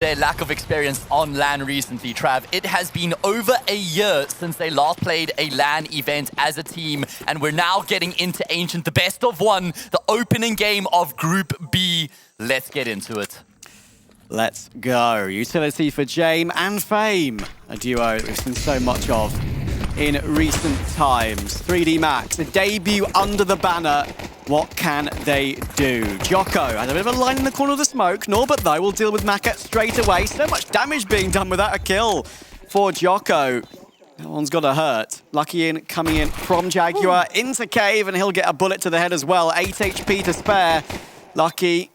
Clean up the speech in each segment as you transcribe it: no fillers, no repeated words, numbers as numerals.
their lack of experience on LAN recently, Trav. It has been over a year since they last played a LAN event as a team, and we're now getting into Ancient, the best of one, the opening game of Group B. Let's get into it. Let's go. Utility for Jame and Fame, a duo we've seen so much of in recent times. 3D Max, a debut under the banner. What can they do? Jocko had a bit of a line in the corner of the smoke. Norbert, though, will deal with Maka straight away. So much damage being done without a kill for Jocko. That one's got to hurt. Lucky in coming in from Jaguar into Cave, and he'll get a bullet to the head as well. 8 HP to spare. Lucky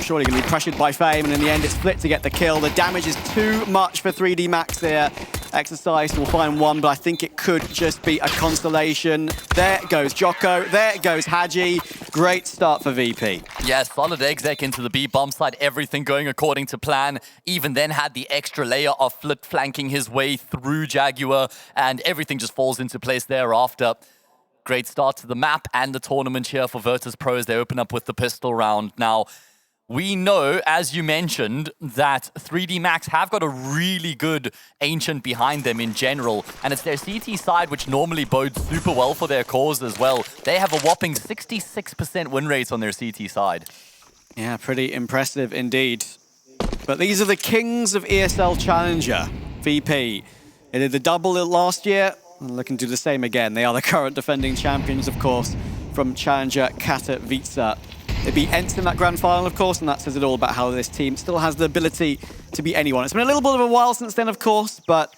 surely going to be pressured by Fame, and in the end it's Split to get the kill. The damage is too much for 3D Max here. Exercise will find one, but I think it could just be a consolation. There goes Jocko, there goes Haji. Great start for VP. Yeah, solid exec into the B bomb side, everything going according to plan. Even then had the extra layer of Flit flanking his way through Jaguar, and everything just falls into place thereafter. Great start to the map and the tournament here for Virtus.pro as they open up with the pistol round. Now, we know, as you mentioned, that 3D Max have got a really good Ancient behind them in general, and it's their CT side which normally bodes super well for their cause as well. They have a whopping 66% win rates on their CT side. Yeah, pretty impressive indeed. But these are the kings of ESL Challenger, VP. They did the double last year, and looking to do the same again. They are the current defending champions, of course, from Challenger Katowice. They beat Ents in that grand final, of course, and that says it all about how this team still has the ability to beat anyone. It's been a little bit of a while since then, of course, but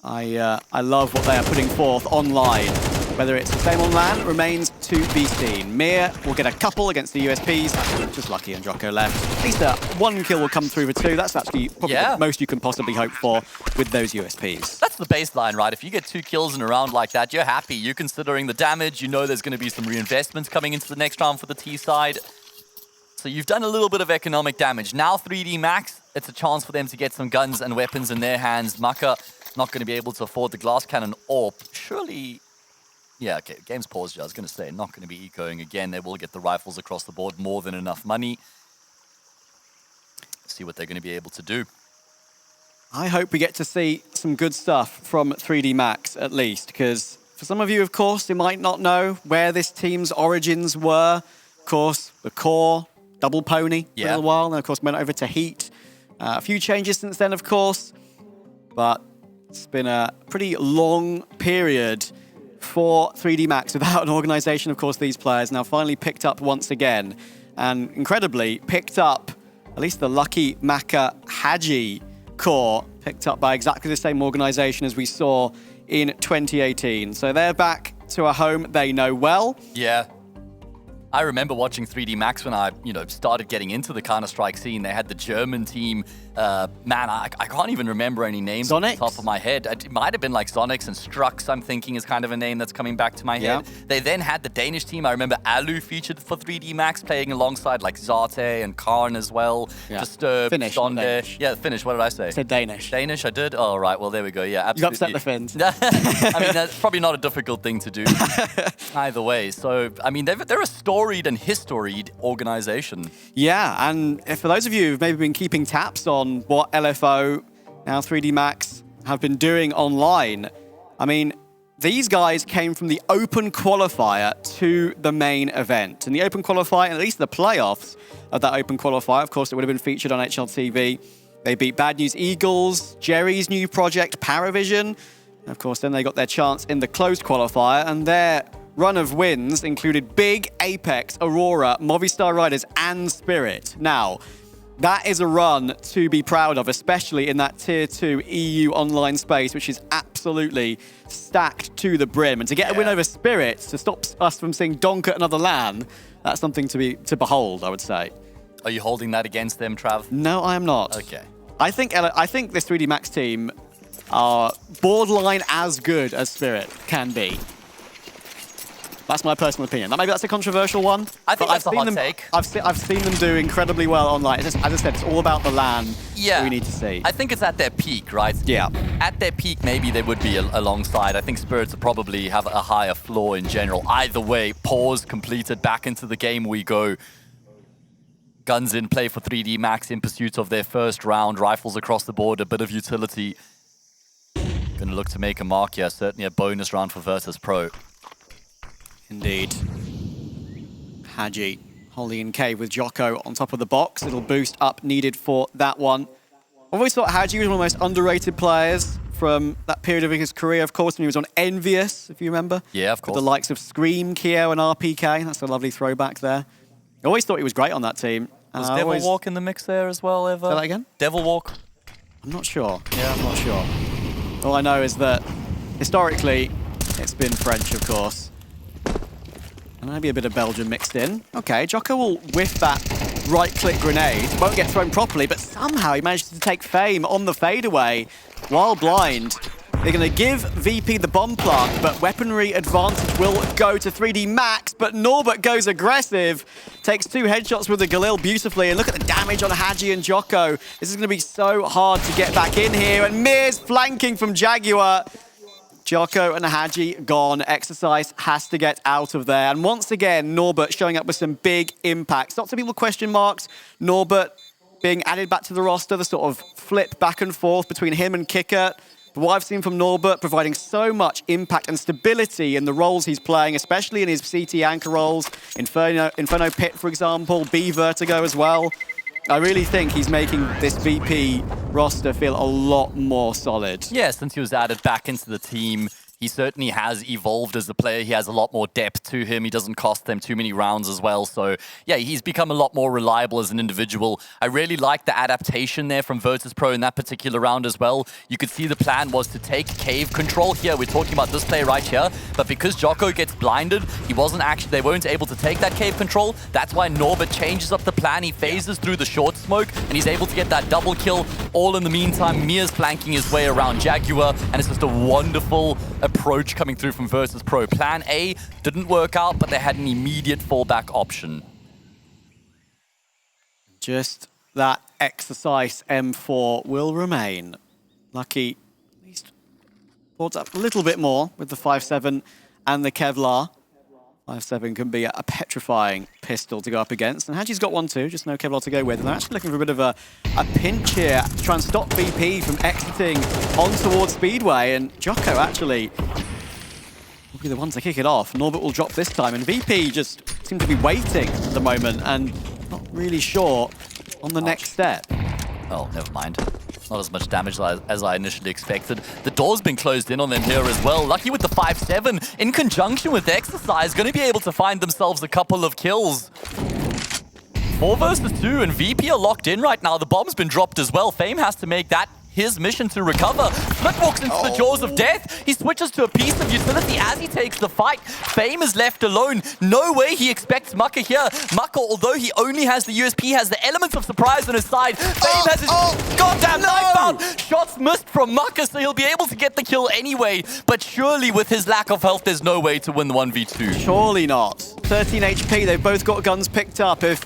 I love what they are putting forth online. Whether it's the same on LAN remains to be seen. Mir will get a couple against the USPs. That's just Lucky and Jocko left. At least one kill will come through for 2. That's actually probably the most you can possibly hope for with those USPs. That's the baseline, right? If you get 2 kills in a round like that, you're happy. You're considering the damage. You know there's going to be some reinvestments coming into the next round for the T side. So you've done a little bit of economic damage. Now 3D Max, it's a chance for them to get some guns and weapons in their hands. Maka not going to be able to afford the glass cannon AWP. Surely... Yeah, okay, game's paused. I was going to say, not going to be ecoing again. They will get the rifles across the board, more than enough money. Let's see what they're going to be able to do. I hope we get to see some good stuff from 3D Max, at least, because for some of you, of course, you might not know where this team's origins were. Of course, the core, double pony for a little while, and of course went over to Heat. A few changes since then, of course, but it's been a pretty long period for 3D Max without an organization. Of course, these players now finally picked up once again, and incredibly picked up at least the Lucky Maka Haji core, picked up by exactly the same organization as we saw in 2018. So they're back to a home they know well. Yeah. I remember watching 3D Max when I, started getting into the Counter-Strike scene. They had the German team. Man, I can't even remember any names off the top of my head. It might have been like Sonics and Strux, I'm thinking, is kind of a name that's coming back to my head. They then had the Danish team. I remember Alu featured for 3D Max, playing alongside like Zarte and Karn as well. Disturbed, Finnish, Sonde. Yeah, Finnish. What did I say? I said Danish. Danish, I did? Oh, right. Well, there we go. Yeah, absolutely. You upset the Finns. I mean, that's probably not a difficult thing to do either way. So, I mean, they're a storied and historied organization. Yeah, and for those of you who've maybe been keeping tabs on what LFO, now 3D Max, have been doing online, I mean, these guys came from the open qualifier to the main event. And the open qualifier, and at least the playoffs of that open qualifier, of course, it would have been featured on HLTV. They beat Bad News Eagles, Jerry's new project, Paravision. And of course, then they got their chance in the closed qualifier, and their run of wins included Big, Apex, Aurora, Movistar Riders, and Spirit. Now, that is a run to be proud of, especially in that Tier 2 EU online space, which is absolutely stacked to the brim. And to get a win over Spirit, to stop us from seeing Donk at another LAN, that's something to behold, I would say. Are you holding that against them, Trav? No, I am not. Okay. I think this 3D Max team are borderline as good as Spirit can be. That's my personal opinion. Maybe that's a controversial one. I think that's a hot take. I've seen them do incredibly well online. As I said, it's all about the LAN that we need to see. I think it's at their peak, right? Yeah. At their peak, maybe they would be alongside. I think Spirits probably have a higher floor in general. Either way, pause completed, back into the game we go. Guns in play for 3D Max in pursuit of their first round. Rifles across the board, a bit of utility. Going to look to make a mark here. Certainly a bonus round for Virtus.pro. Indeed. Hadji holding in cave with Jocko on top of the box. Little boost up needed for that one. I've always thought Hadji was one of the most underrated players from that period of his career, of course, when he was on Envious, if you remember. Yeah, of course. With the likes of Scream, Keo, and RPK. That's a lovely throwback there. I always thought he was great on that team. Was Devil Walk in the mix there as well, ever? Say that again? Devil Walk? I'm not sure. Yeah, I'm not sure. All I know is that, historically, it's been French, of course. And maybe a bit of Belgium mixed in. Okay, Jocko will whiff that right-click grenade. Won't get thrown properly, but somehow he managed to take Fame on the fadeaway while blind. They're going to give VP the bomb plant, but weaponry advantage will go to 3D Max, but Norbert goes aggressive, takes 2 headshots with the Galil beautifully, and look at the damage on Hadji and Jocko. This is going to be so hard to get back in here, and Mir's flanking from Jaguar. Jocko and Hadji gone. Exercise has to get out of there. And once again, Norbert showing up with some big impacts. Lots of people question marks. Norbert being added back to the roster, the sort of flip back and forth between him and Kickert. But what I've seen from Norbert, providing so much impact and stability in the roles he's playing, especially in his CT anchor roles, Inferno Pit, for example, B Vertigo as well. I really think he's making this VP roster feel a lot more solid. Yeah, since he was added back into the team, he certainly has evolved as a player. He has a lot more depth to him. He doesn't cost them too many rounds as well. So, yeah, he's become a lot more reliable as an individual. I really like the adaptation there from Virtus.pro in that particular round as well. You could see the plan was to take cave control here. We're talking about this play right here. But because Jocko gets blinded, they weren't able to take that cave control. That's why Norbert changes up the plan. He phases through the short smoke, and he's able to get that double kill. All in the meantime, Mir's flanking his way around Jaguar, and it's just a wonderful approach coming through from Virtus.pro. Plan A didn't work out, but they had an immediate fallback option. Just that exercise M4 will remain. Lucky at least brought up a little bit more with the 5.7 and the Kevlar. 5.7 can be a petrifying pistol to go up against. And Hadji's got one too, just no Kevlar to go with. And they're actually looking for a bit of a pinch here to try and stop VP from exiting on towards Speedway. And Jocko actually will be the one to kick it off. Norbert will drop this time. And VP just seem to be waiting at the moment and not really sure on the next step. Oh, never mind. Not as much damage as I initially expected. The door's been closed in on them here as well. Lucky with the 5.7 in conjunction with Exercise, going to be able to find themselves a couple of kills. 4 versus 2, and VP are locked in right now. The bomb's been dropped as well. Fame has to make that his mission to recover. Flip walks into the jaws of death. He switches to a piece of utility as he takes the fight. Fame is left alone. No way he expects Mucker here. Mucker, although he only has the USP, has the elements of surprise on his side. Fame has his goddamn knife out. Shots missed from Mucker, so he'll be able to get the kill anyway. But surely with his lack of health, there's no way to win the 1v2. Surely not. 13 HP, they've both got guns picked up. If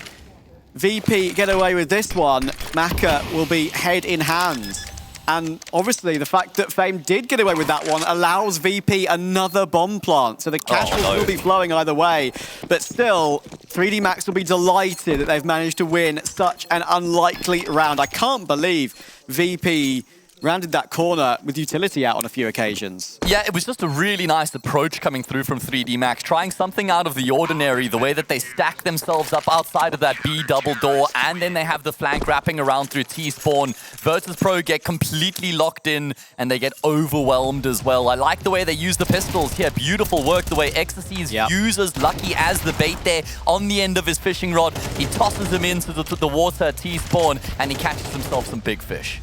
VP get away with this one, Maka will be head in hands. And obviously, the fact that Fame did get away with that one allows VP another bomb plant. So the cash will still be flowing either way. But still, 3D Max will be delighted that they've managed to win such an unlikely round. I can't believe VP rounded that corner with utility out on a few occasions. Yeah, it was just a really nice approach coming through from 3D Max, trying something out of the ordinary, the way that they stack themselves up outside of that B double door, and then they have the flank wrapping around through T-spawn. Virtus.pro get completely locked in, and they get overwhelmed as well. I like the way they use the pistols here. Beautiful work, the way Exercise uses Lucky as the bait there on the end of his fishing rod. He tosses him into the water T-spawn, and he catches himself some big fish.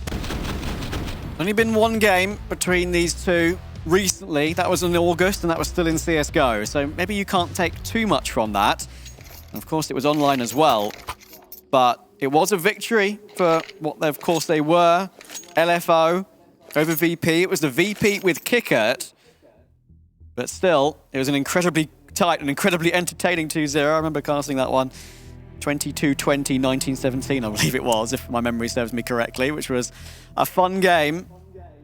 Only been one game between these two recently. That was in August, and that was still in CSGO. So maybe you can't take too much from that. And of course, it was online as well. But it was a victory for what, of course, they were. LFO over VP. It was the VP with Kickert. But still, it was an incredibly tight and incredibly entertaining 2-0. I remember casting that one. 22-20, 1917, I believe it was, if my memory serves me correctly, which was a fun game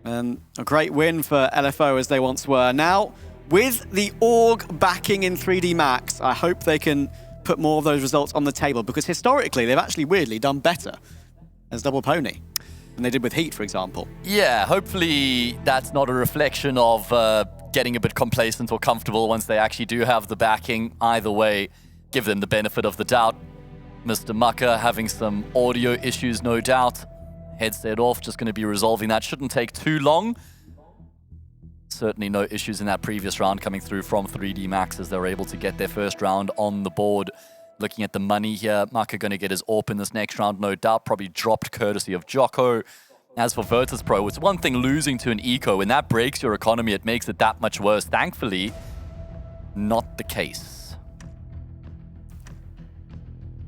and a great win for LFO as they once were. Now, with the org backing in 3D Max, I hope they can put more of those results on the table, because historically they've actually weirdly done better as Double Pony than they did with Heat, for example. Yeah, hopefully that's not a reflection of getting a bit complacent or comfortable once they actually do have the backing. Either way, give them the benefit of the doubt. Mr. Mucker having some audio issues, no doubt. Headset off, just going to be resolving that. Shouldn't take too long. Certainly no issues in that previous round coming through from 3D Max as they were able to get their first round on the board. Looking at the money here, Mucker going to get his AWP in this next round, no doubt. Probably dropped courtesy of Jocko. As for Virtus.pro, it's one thing losing to an eco. When that breaks your economy, it makes it that much worse. Thankfully, not the case.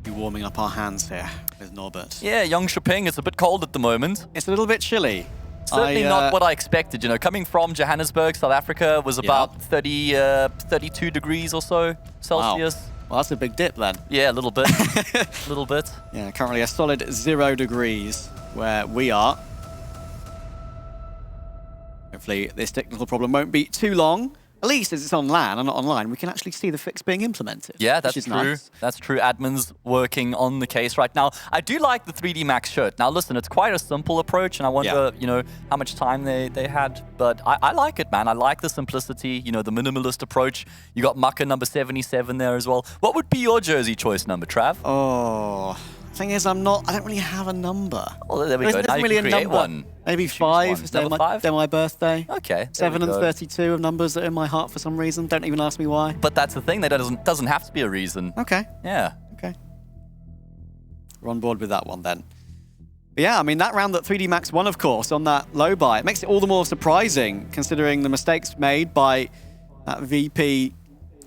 Be warming up our hands here with Norbert. Yeah, Jönköping, it's a bit cold at the moment. It's a little bit chilly. Certainly not what I expected. You know, coming from Johannesburg, South Africa, was about 32 degrees or so Celsius. Wow. Well, that's a big dip then. Yeah, a little bit. A little bit. Yeah, currently a solid 0 degrees where we are. Hopefully this technical problem won't be too long. At least as it's on LAN and not online, we can actually see the fix being implemented. Yeah, that's true. Nice. That's true. Admin's working on the case right now. I do like the 3D Max shirt. Now, listen, it's quite a simple approach, and I wonder, you know, how much time they had. But I like it, man. I like the simplicity, you know, the minimalist approach. You got Mucker number 77 there as well. What would be your jersey choice number, Trav? Oh, thing is, I don't really have a number. Oh, there we go. Now you can create one. Maybe 5. They're my birthday. Okay. 7 and 32 of numbers that are in my heart for some reason. Don't even ask me why. But that's the thing. That doesn't have to be a reason. Okay. Yeah. Okay. We're on board with that one then. But yeah, I mean, that round that 3D Max won, of course, on that low buy, it makes it all the more surprising considering the mistakes made by that VP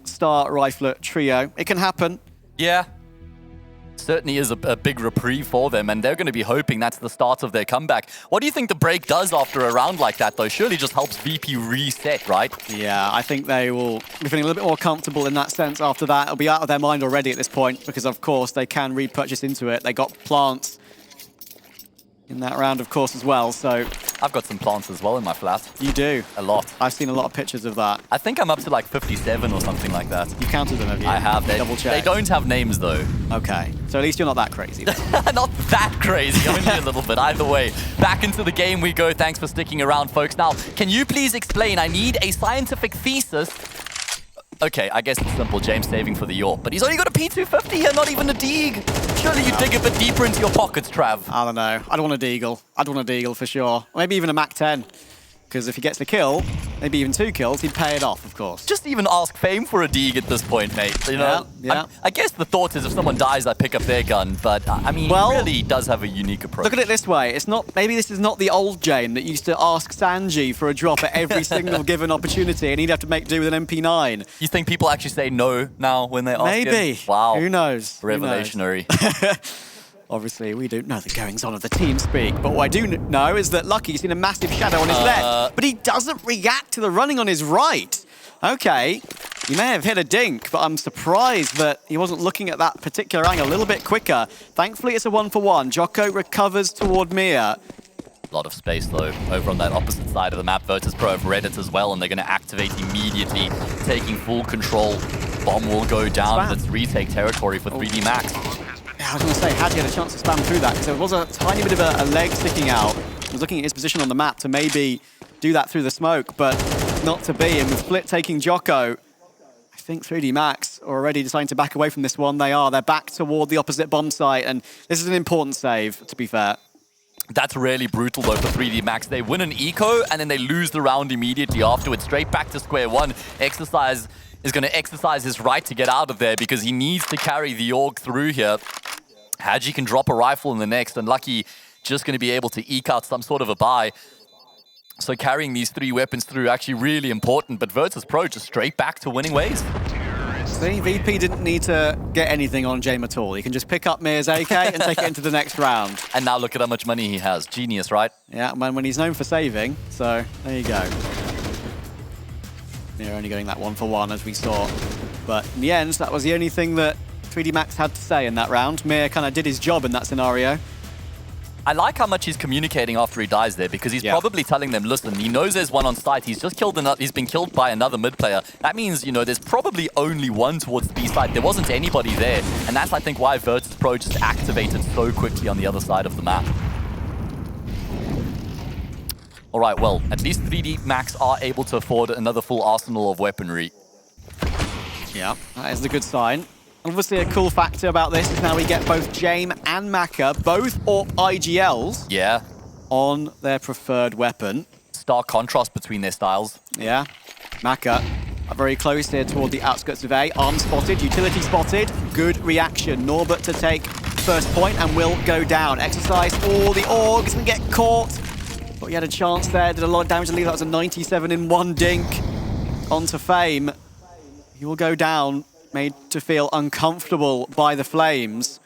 Star Rifler trio. It can happen. Yeah. Certainly is a big reprieve for them, and they're going to be hoping that's the start of their comeback. What do you think the break does after a round like that, though? Surely just helps VP reset, right? Yeah, I think they will be feeling a little bit more comfortable in that sense after that. It'll be out of their mind already at this point, because, of course, they can repurchase into it. They got plants in that round, of course, as well, so... I've got some plants as well in my flat. You do? A lot. I've seen a lot of pictures of that. I think I'm up to like 57 or something like that. You counted them, have you? I have. Double check. They don't have names, though. Okay. So at least you're not that crazy. Not that crazy. Only a little bit. Either way, back into the game we go. Thanks for sticking around, folks. Now, can you please explain? I need a scientific thesis. Okay, I guess it's simple. James saving for the York, but he's only got a P250 here, not even a Deeg. Surely you dig a bit deeper into your pockets, Trav. I don't know. I'd want a Deagle. I'd want a Deagle for sure. Maybe even a Mac 10. Because if he gets the kill, maybe even 2 kills, he'd pay it off, of course. Just even ask Fame for a Deeg at this point, mate. You know? Yeah. I guess the thought is if someone dies, I pick up their gun. But, I mean, he really does have a unique approach. Look at it this way. It's not. Maybe this is not the old Jane that used to ask Sanji for a drop at every single given opportunity, and he'd have to make do with an MP9. You think people actually say no now when they ask Maybe. him? Wow. Who knows? Revelationary. Obviously, we don't know the goings-on of the team speak, but what I do know is that Lucky's seen a massive shadow on his left, but he doesn't react to the running on his right. Okay, he may have hit a dink, but I'm surprised that he wasn't looking at that particular angle a little bit quicker. Thankfully, it's a 1-for-1. Jocko recovers toward Mia. A lot of space, though, over on that opposite side of the map. Virtus.pro have read it as well, and they're going to activate immediately, taking full control. Bomb will go down, and it's retake territory for 3D Max. Yeah, I was going to say, had he had a chance to spam through that, because there was a tiny bit of a leg sticking out. He was looking at his position on the map to maybe do that through the smoke, but not to be. And with Split taking Jocko, I think 3D Max are already deciding to back away from this one. They are. They're back toward the opposite bomb site, and this is an important save, to be fair. That's really brutal, though, for 3D Max. They win an eco, and then they lose the round immediately afterwards. Straight back to square one. Exercise is going to exercise his right to get out of there because he needs to carry the org through here. Haji can drop a rifle in the next, and Lucky just going to be able to eke out some sort of a buy. So carrying these 3 weapons through actually really important, but Virtus.pro just straight back to winning ways. See, VP didn't need to get anything on Jame at all. He can just pick up Mir's AK and take it into the next round. And now look at how much money he has. Genius, right? Yeah, when he's known for saving, so there you go. Mir only getting that 1-for-1 as we saw. But in the end, that was the only thing that 3D Max had to say in that round. Mir kind of did his job in that scenario. I like how much he's communicating after he dies there, because he's probably telling them, listen, he knows there's one on site. He's just killed another. He's been killed by another mid player. That means, you know, there's probably only one towards the B side. There wasn't anybody there. And that's, I think, why Virtus.pro just activated so quickly on the other side of the map. All right, well, at least 3D Max are able to afford another full arsenal of weaponry. Yeah, that is a good sign. Obviously, a cool factor about this is now we get both Jame and Maka, both AWP IGLs on their preferred weapon. Stark contrast between their styles. Yeah. Maka are very close here toward the outskirts of A. Arm spotted, utility spotted. Good reaction. Norbert to take first point and will go down. Exercise all the orgs and get caught. But he had a chance there, did a lot of damage to lead. That was a 97 in one dink. On to Fame. He will go down, made to feel uncomfortable by the Flames.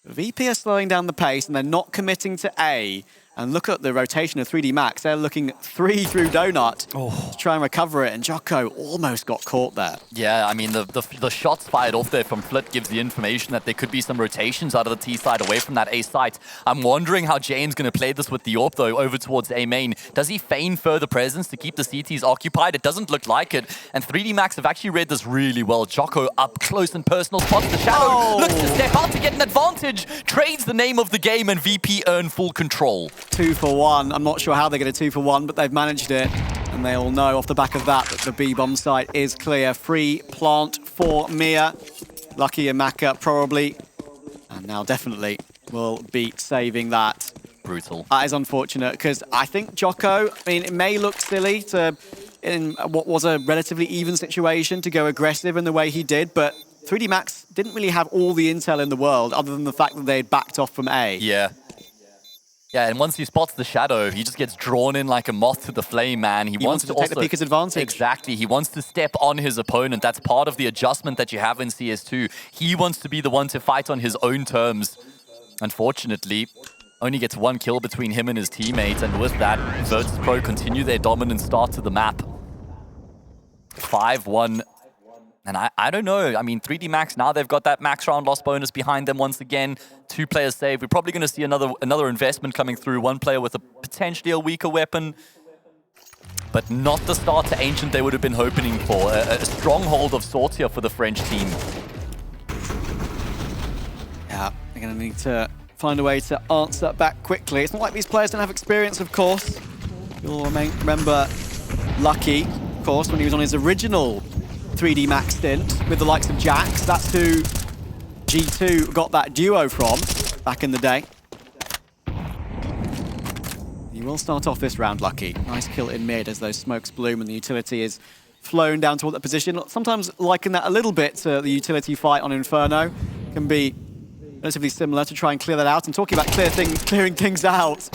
VP are slowing down the pace and they're not committing to A. And look at the rotation of 3D Max. They're looking 3 through Donut to try and recover it. And Jocko almost got caught there. Yeah, I mean, the shots fired off there from Flit gives the information that there could be some rotations out of the T side away from that A site. I'm wondering how Jane's going to play this with the AWP, though, over towards A main. Does he feign further presence to keep the CTs occupied? It doesn't look like it. And 3D Max have actually read this really well. Jocko up close and personal, spots the shadow, looks to step out to get an advantage, trades the name of the game, and VP earn full control. 2 for 1. I'm not sure how they get a 2 for 1, but they've managed it. And they all know off the back of that the B bomb site is clear. Free plant for Mia. Lucky and Maka probably. And now definitely will be saving that. Brutal. That is unfortunate because I think Jocko, I mean, it may look silly to, in what was a relatively even situation, to go aggressive in the way he did, but 3D Max didn't really have all the intel in the world other than the fact that they had backed off from A. Yeah. Yeah, and once he spots the shadow, he just gets drawn in like a moth to the flame, man. He wants to take the peeker's advantage. Exactly. He wants to step on his opponent. That's part of the adjustment that you have in CS2. He wants to be the one to fight on his own terms. Unfortunately, only gets 1 kill between him and his teammates, and with that, Virtus.pro continue their dominant start to the map. 5-1. And I don't know. I mean, 3D Max, now they've got that max round loss bonus behind them once again. 2 players saved. We're probably going to see another investment coming through. 1 player with potentially a weaker weapon. But not the start to Ancient they would have been hoping for. A stronghold of sorts here for the French team. Yeah, they're going to need to find a way to answer back quickly. It's not like these players don't have experience, of course. You'll remember Lucky, of course, when he was on his original 3D Max stint with the likes of Jax. That's who G2 got that duo from back in the day. You will start off this round, Lucky. Nice kill in mid as those smokes bloom and the utility is flown down toward that position. Sometimes liken that a little bit to the utility fight on Inferno. Can be relatively similar to try and clear that out. And talking about clearing things out,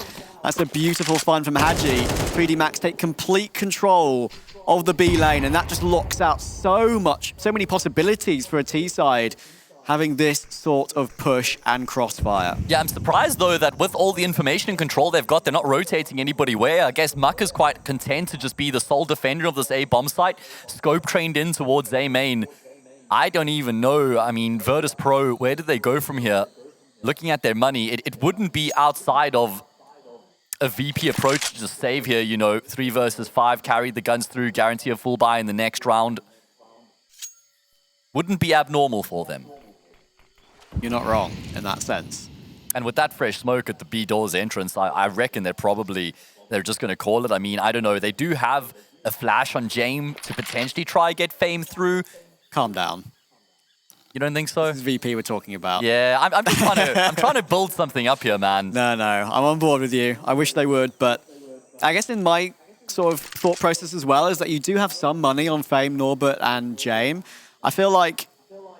that's a beautiful find from Hadji. 3D Max take complete control of the B lane, and that just locks out so many possibilities for a T side having this sort of push and crossfire. Yeah, I'm surprised though that with all the information and control they've got, they're not rotating anybody where. I guess Muck is quite content to just be the sole defender of this A bomb site. Scope trained in towards A main. I don't even know. I mean, Virtus.pro, where did they go from here? Looking at their money, it wouldn't be outside of a VP approach to just save here, you know, 3 versus 5, carry the guns through, guarantee a full buy in the next round. Wouldn't be abnormal for them. You're not wrong in that sense. And with that fresh smoke at the B doors entrance, I reckon they're just going to call it. I mean, I don't know. They do have a flash on Jame to potentially try get Fame through. Calm down. You don't think so? This is VP we're talking about. Yeah, I'm just trying to build something up here, man. No, I'm on board with you. I wish they would, but I guess in my sort of thought process as well is that you do have some money on Fame, Norbert, and Jame. I feel like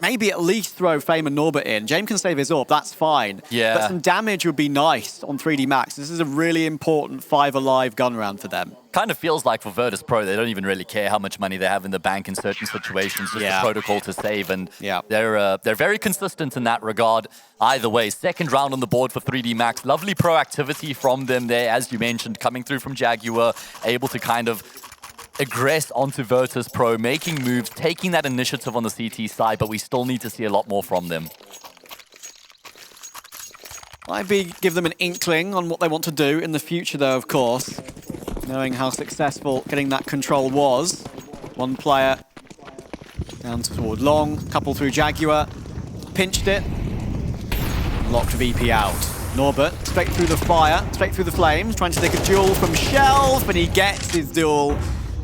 maybe at least throw Fame and Norbert in. Jame can save his AWP, that's fine. Yeah. But some damage would be nice on 3D Max. This is a really important 5 alive gun round for them. Kind of feels like for Virtus.pro, they don't even really care how much money they have in the bank in certain situations. Just the protocol to save, and they're very consistent in that regard. Either way, second round on the board for 3D Max. Lovely proactivity from them there, as you mentioned, coming through from Jaguar, able to kind of aggress onto Virtus.pro, making moves, taking that initiative on the CT side, but we still need to see a lot more from them. Might give them an inkling on what they want to do in the future, though, of course. Knowing how successful getting that control was. One player down toward long, couple through Jaguar, pinched it, locked VP out. Norbert, straight through the fire, straight through the flames, trying to take a duel from Shelf, and he gets his duel.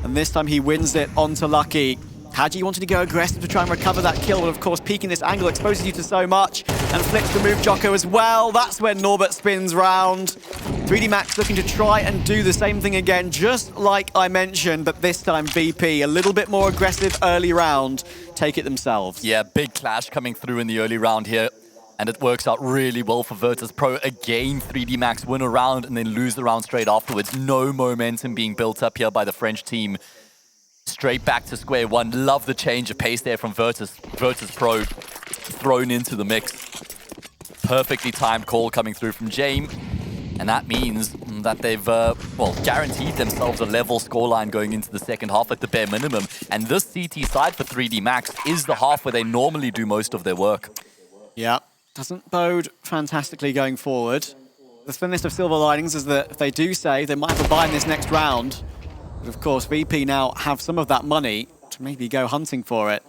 And this time he wins it onto Lucky. Hadji wanted to go aggressive to try and recover that kill, but of course peeking this angle exposes you to so much, and flicks to move Jocko as well. That's when Norbert spins round. 3D Max looking to try and do the same thing again, just like I mentioned, but this time VP a little bit more aggressive early round, take it themselves. Yeah, big clash coming through in the early round here. And it works out really well for Virtus.pro. Again, 3D Max win a round and then lose the round straight afterwards. No momentum being built up here by the French team. Straight back to square one. Love the change of pace there from Virtus.pro thrown into the mix. Perfectly timed call coming through from James. And that means that they've, guaranteed themselves a level scoreline going into the second half at the bare minimum. And this CT side for 3D Max is the half where they normally do most of their work. Yeah, doesn't bode fantastically going forward. The thinnest of silver linings is that if they do save, they might have a buy in this next round. But of course, VP now have some of that money to maybe go hunting for it.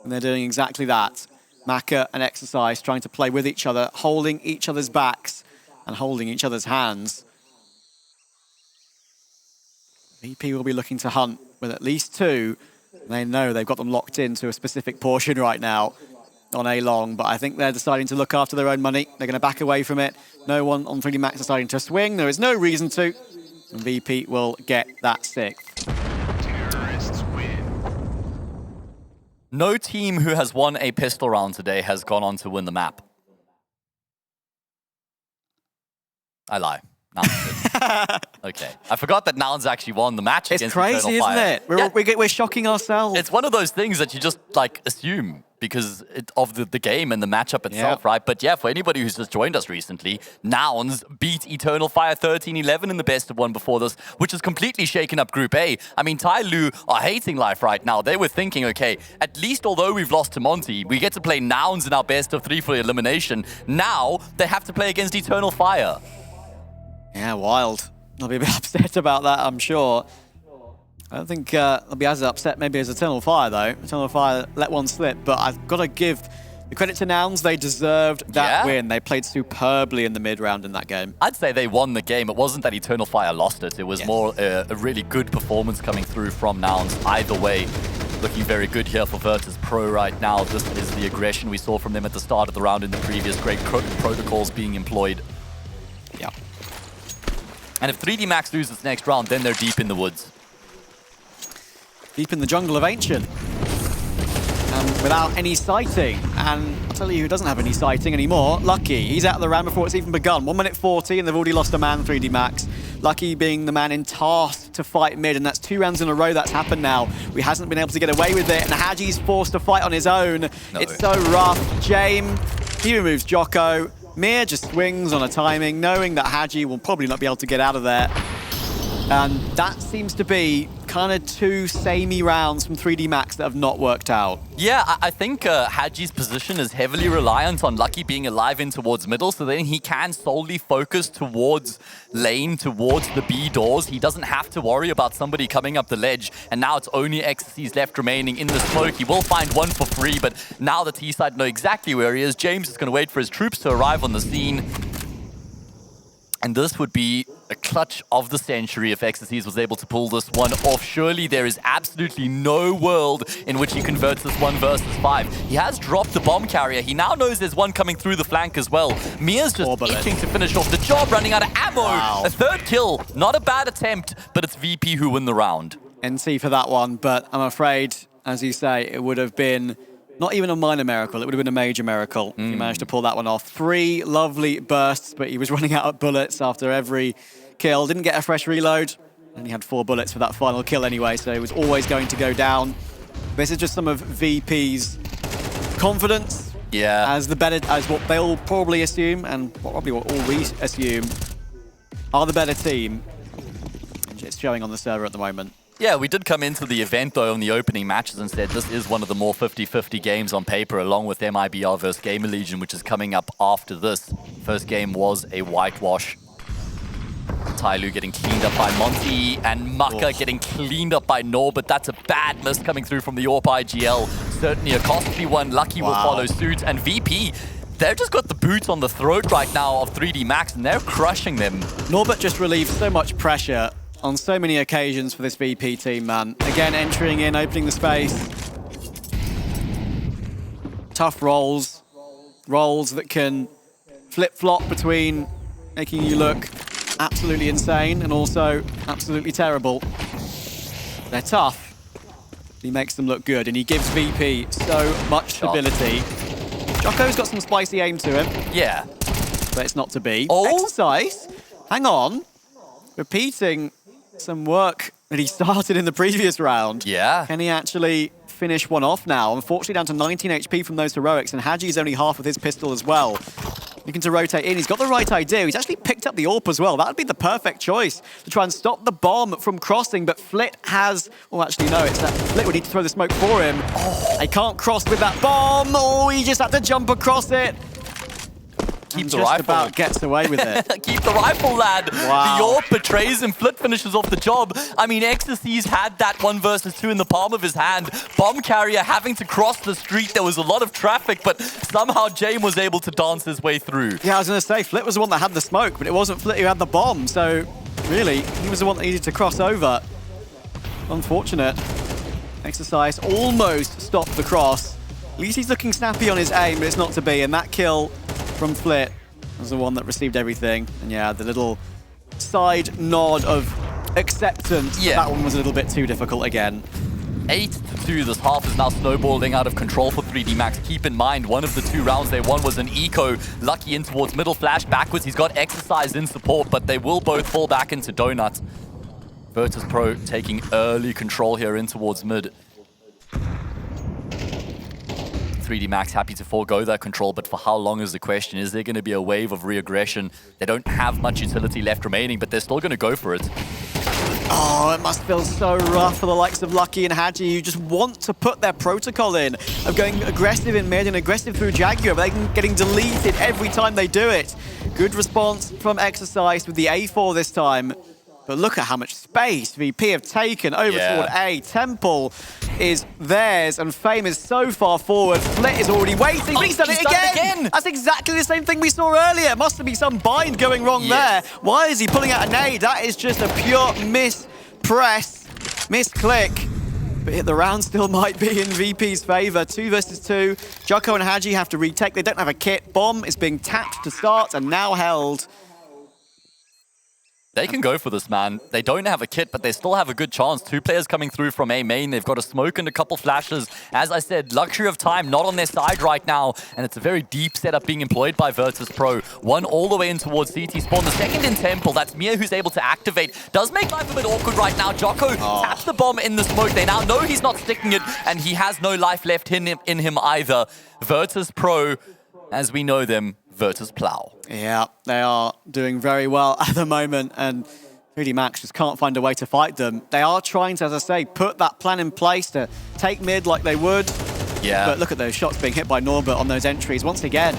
And they're doing exactly that. Maka and Exercise trying to play with each other, holding each other's backs and holding each other's hands. VP will be looking to hunt with at least two. They know they've got them locked into a specific portion right now on A long, but I think they're deciding to look after their own money. They're going to back away from it. No one on 3D Max deciding to swing. There is no reason to. And VP will get that sixth. Terrorists win. No team who has won a pistol round today has gone on to win the map. I lie. Okay. I forgot that Nouns actually won the match against It's crazy, isn't it? We're shocking ourselves. It's one of those things that you just like assume because of the game and the matchup itself, right? But yeah, for anybody who's just joined us recently, Nouns beat Eternal Fire 13-11 in the best of one before this, which has completely shaken up Group A. I mean, Tai Lu are hating life right now. They were thinking, okay, at least although we've lost to Monty, we get to play Nouns in our best of three for elimination. Now they have to play against Eternal Fire. Yeah, wild. I'll be a bit upset about that, I'm sure. I don't think I'll be as upset maybe as Eternal Fire, though. Eternal Fire let one slip, but I've got to give the credit to Nouns. They deserved that win. They played superbly in the mid-round in that game. I'd say they won the game. It wasn't that Eternal Fire lost it. It was more a really good performance coming through from Nouns. Either way, looking very good here for Virtus.pro right now. This is the aggression we saw from them at the start of the round in the previous. Great protocols being employed. Yeah. And if 3D Max loses its next round, then they're deep in the woods. Deep in the jungle of Ancient. And without any sighting. And I'll tell you who doesn't have any sighting anymore. Lucky. He's out of the round before it's even begun. 1 minute 40, and they've already lost a man, 3D Max. Lucky being the man in task to fight mid, and that's 2 rounds in a row that's happened now. We hasn't been able to get away with it, and Hadji's forced to fight on his own. No. It's so rough. James, he removes Jocko. Mir just swings on a timing, knowing that Hadji will probably not be able to get out of there. And that seems to be kind of 2 samey rounds from 3D Max that have not worked out. Yeah, I think Hadji's position is heavily reliant on Lucky being alive in towards middle, so then he can solely focus towards lane, towards the B doors. He doesn't have to worry about somebody coming up the ledge, and now it's only Ecstasy's left remaining in the smoke. He will find one for free, but now the T-side know exactly where he is. James is going to wait for his troops to arrive on the scene. And this would be a clutch of the century if Ecstasy's was able to pull this one off. Surely there is absolutely no world in which he converts this 1 versus 5. He has dropped the bomb carrier. He now knows there's one coming through the flank as well. Mia's just itching to finish off the job, running out of ammo. Wow. A 3rd kill. Not a bad attempt, but it's VP who win the round. NC for that one, but I'm afraid, as you say, it would have been not even a minor miracle, it would have been a major miracle. He managed to pull that one off. 3 lovely bursts, but he was running out of bullets after every kill. Didn't get a fresh reload, and he had 4 bullets for that final kill anyway, so he was always going to go down. This is just some of VP's confidence. Yeah. As what they'll probably assume, and probably what all we assume, are the better team. It's showing on the server at the moment. Yeah, we did come into the event, though, in the opening matches and said this is one of the more 50-50 games on paper, along with MIBR versus Gamer Legion, which is coming up after this. First game was a whitewash. Tyloo getting cleaned up by Monty, and Maka getting cleaned up by Norbert. That's a bad miss coming through from the AWP IGL. Certainly a costly one. Lucky will follow suit. And VP, they've just got the boot on the throat right now of 3D Max, and they're crushing them. Norbert just relieved so much pressure on so many occasions for this VP team, man. Again, entering in, opening the space. Tough rolls. Rolls that can flip-flop between making you look absolutely insane and also absolutely terrible. They're tough. He makes them look good, and he gives VP so much stability. Jocko's got some spicy aim to him. Yeah. But it's not to be. Oh. Exercise. Hang on. Repeating some work that he started in the previous round. Yeah. Can he actually finish one off now? Unfortunately, down to 19 HP from those heroics, and Haji's only half with his pistol as well. Looking to rotate in. He's got the right idea. He's actually picked up the AWP as well. That would be the perfect choice to try and stop the bomb from crossing, but Flit has... Well, actually, no, it's that Flit would need to throw the smoke for him. Oh. He can't cross with that bomb. Oh, he just had to jump across it. Keep the just rifle. about gets away with it. Keep the rifle, lad. Wow. The AWP betrays him. Flit finishes off the job. I mean, Ecstasy's had that 1 versus 2 in the palm of his hand. Bomb carrier having to cross the street. There was a lot of traffic, but somehow Jame was able to dance his way through. Yeah, I was going to say, Flit was the one that had the smoke, but it wasn't Flit who had the bomb. So, really, he was the one that needed to cross over. Unfortunate. Exercise almost stopped the cross. At least he's looking snappy on his aim, but it's not to be. And that kill from Flit was the one that received everything. And yeah, the little side nod of acceptance. Yeah. That one was a little bit too difficult again. 8-2, this half is now snowballing out of control for 3D Max. Keep in mind, one of the 2 rounds they won was an eco. Lucky in towards middle, flash backwards. He's got Exercise in support, but they will both fall back into Donut. Virtus.pro taking early control here in towards mid. 3D Max happy to forego that control, but for how long is the question? Is there going to be a wave of re-aggression? They don't have much utility left remaining, but they're still going to go for it. Oh, it must feel so rough for the likes of Lucky and Haji, who just want to put their protocol in of going aggressive in mid and aggressive through Jaguar, but they're getting deleted every time they do it. Good response from Exercise with the A4 this time. But look at how much space VP have taken over toward A. Temple is theirs, and Fame is so far forward. Flit is already waiting, but he's done it again! That's exactly the same thing we saw earlier. Must have been some bind going wrong there. Why is he pulling out a nade? That is just a pure mispress, misclick. But the round still might be in VP's favor. 2 versus 2. Jocko and Haji have to retake. They don't have a kit. Bomb is being tapped to start and now held. They can go for this, man. They don't have a kit, but they still have a good chance. 2 players coming through from A main. They've got a smoke and a couple flashes. As I said, luxury of time not on their side right now. And it's a very deep setup being employed by Virtus.pro. 1 all the way in towards CT spawn. The second in Temple. That's Mia who's able to activate. Does make life a bit awkward right now. Jocko taps the bomb in the smoke. They now know he's not sticking it, and he has no life left in him either. Virtus.pro, as we know them, Virtus Plow. Yeah, they are doing very well at the moment, and 3D Max just can't find a way to fight them. They are trying to, as I say, put that plan in place to take mid like they would. Yeah. But look at those shots being hit by Norbert on those entries once again.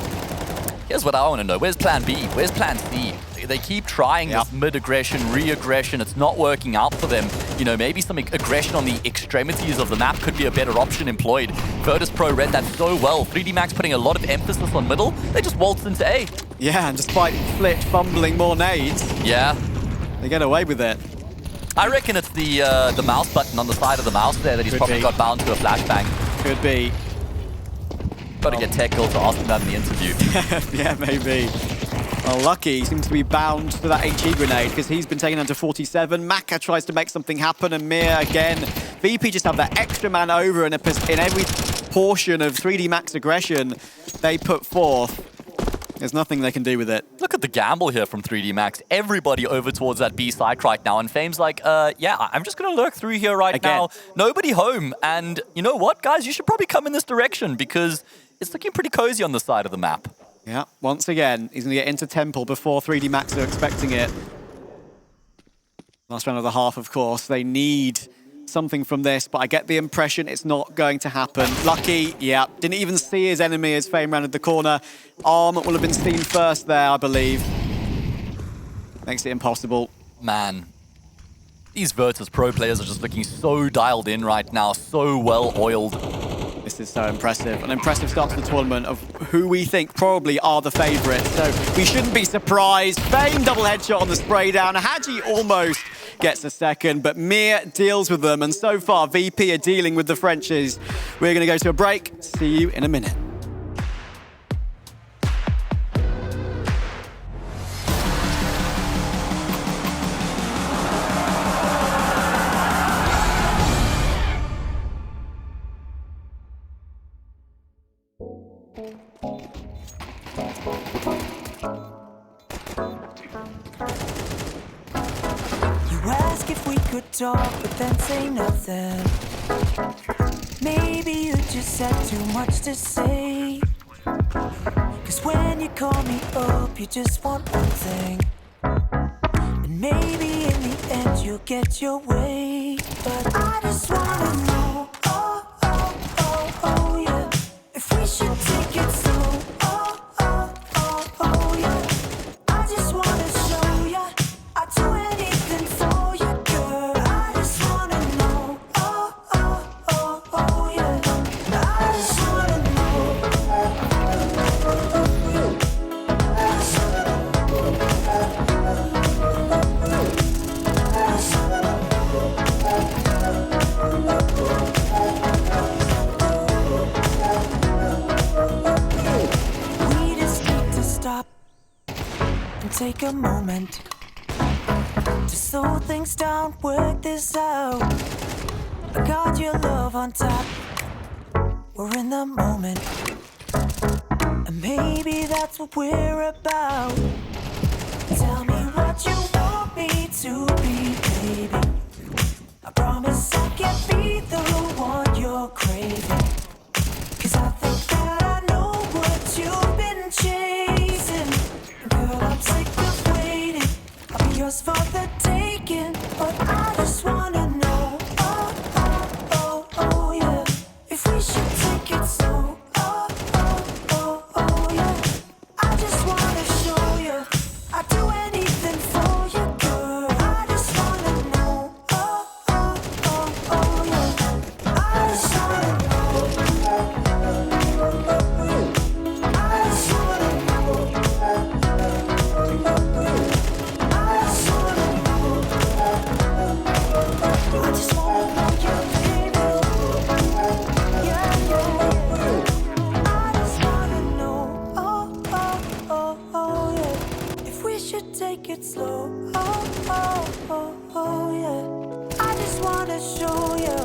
Here's what I want to know. Where's plan B? Where's plan C? They keep trying this mid-aggression, re-aggression. It's not working out for them. You know, maybe some aggression on the extremities of the map could be a better option employed. Virtus.pro read that so well. 3D Max putting a lot of emphasis on middle. They just waltzed into A. Yeah, and despite Flit fumbling more nades, they get away with it. I reckon it's the mouse button on the side of the mouse there that he's probably got bound to a flashbang. Could be. Got to get Technical to ask him that in the interview. Yeah, maybe. Well, Lucky seems to be bound to that HE grenade because he's been taken down to 47. Maka tries to make something happen, and Mir again. VP just have that extra man over in every portion of 3D Max aggression they put forth. There's nothing they can do with it. Look at the gamble here from 3D Max. Everybody over towards that B site right now. And Fame's like, yeah, I'm just going to lurk through here right now. Nobody home. And you know what, guys? You should probably come in this direction because it's looking pretty cozy on the side of the map. Yeah, once again, he's going to get into Temple before 3D Max are expecting it. Last round of the half, of course. They need something from this, but I get the impression it's not going to happen. Lucky, yeah, didn't even see his enemy as Fame rounded the corner. Arm will have been seen first there, I believe. Makes it impossible. Man, these Virtus.pro players are just looking so dialed in right now, so well oiled. This is so impressive. An impressive start to the tournament of who we think probably are the favourites. So we shouldn't be surprised. Fame double headshot on the spray down. Haji almost gets a second, but Mir deals with them. And so far, VP are dealing with the Frenchies. We're going to go to a break. See you in a minute. Talk, but then say nothing. Maybe you just had too much to say. 'Cause when you call me up, you just want one thing. And maybe in the end you'll get your way. But I just wanna know, oh, oh, oh, oh, yeah, if we should take it slow, oh, oh, oh, oh, yeah. I just wanna show ya, I'd do anything for you. Take a moment to slow things down, work this out. I got your love on top. We're in the moment, and maybe that's what we're about. Tell me what you want me to be, baby. I promise I can be the one you're craving. 'Cause I think that I know what you've been chasing. Girl, I'm sick of waiting. I'll be yours for the taking. But I just wanna know, oh, oh, oh, oh, yeah, if we should take it slow, oh, oh, oh, oh, yeah. I just wanna show you, I'd do anything for you, girl. I just wanna know, oh, oh, oh, oh, yeah. I just wanna know, I just wanna know. Take it slow, oh, oh, oh, oh, yeah. I just wanna show you,